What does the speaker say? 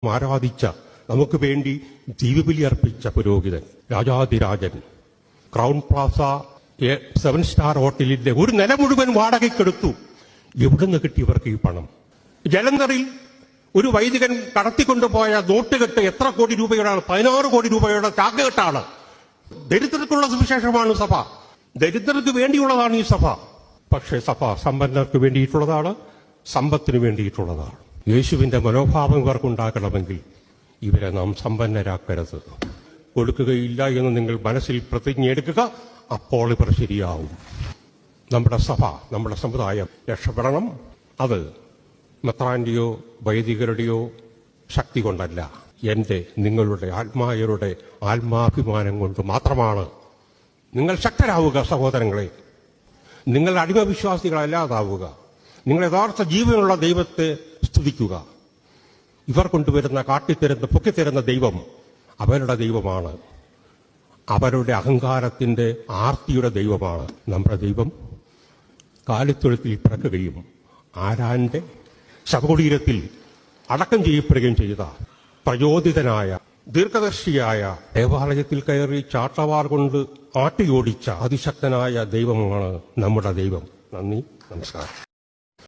ആരാധിച്ച, നമുക്ക് വേണ്ടി ദീപബലി അർപ്പിച്ച പുരോഹിതൻ, രാജാതിരാജൻ, ക്രൗൺ പ്ലാസ 7 സ്റ്റാർ ഹോട്ടലിന്റെ ഒരു നില മുഴുവൻ വാടകയ്ക്കെടുത്തു. എവിടുന്ന് കിട്ടി ഇവർക്ക് ഈ പണം? ജലന്ധറിൽ ഒരു വൈദികൻ കടത്തിക്കൊണ്ടുപോയ നോട്ടുകെട്ട് എത്ര കോടി രൂപയുടെ? 16 കോടി രൂപയുടെ ചാക്കുകെട്ടാണ്. ദരിദ്രർക്കുള്ള സുവിശേഷമാണ് സഭ, ദരിദ്രർക്ക് വേണ്ടിയുള്ളതാണ് ഈ സഭ. പക്ഷേ സഭ സമ്പന്നർക്ക് വേണ്ടിയിട്ടുള്ളതാണ്, സമ്പത്തിന് വേണ്ടിയിട്ടുള്ളതാണ്. യേശുവിന്റെ മനോഭാവം ഇവർക്കുണ്ടാക്കണമെങ്കിൽ ഇവരെ നാം സമ്പന്നരാക്കരുത്. കൊടുക്കുകയില്ല എന്ന് നിങ്ങൾ മനസ്സിൽ പ്രതിജ്ഞയെടുക്കുക. അപ്പോൾ ഇവർ ശരിയാവും. നമ്മുടെ സഭ, നമ്മുടെ സമുദായം രക്ഷപ്പെടണം. അത് മെത്രാന്റെയോ വൈദികരുടെയോ ശക്തി കൊണ്ടല്ല, എന്റെ നിങ്ങളുടെ ആത്മായരുടെ ആത്മാഭിമാനം കൊണ്ട് മാത്രമാണ്. നിങ്ങൾ ശക്തരാവുക സഹോദരങ്ങളെ. നിങ്ങൾ അടിമവിശ്വാസികളല്ലാതാവുക. നിങ്ങൾ യഥാർത്ഥ ജീവനുള്ള ദൈവത്തെ സ്തുതിക്കുക. ഇവർ കൊണ്ടുവരുന്ന കാട്ടിത്തരുന്ന പൊക്കിത്തരുന്ന ദൈവം അവരുടെ ദൈവമാണ്, അവരുടെ അഹങ്കാരത്തിന്റെ ആർത്തിയുടെ ദൈവമാണ്. നമ്മുടെ ദൈവം കാലിത്തൊഴുത്തിൽ പിറക്കുകയും ആരാന്റെ ശവകുടീരത്തിൽ അടക്കം ചെയ്യപ്പെടുകയും ചെയ്ത പ്രചോദിതനായ ദീർഘദർശിയായ ദേവാലയത്തിൽ കയറി ചാട്ടവാർ കൊണ്ട് ആട്ടിയോടിച്ച അതിശക്തനായ ദൈവമാണ് നമ്മുടെ ദൈവം. നന്ദി, നമസ്കാരം.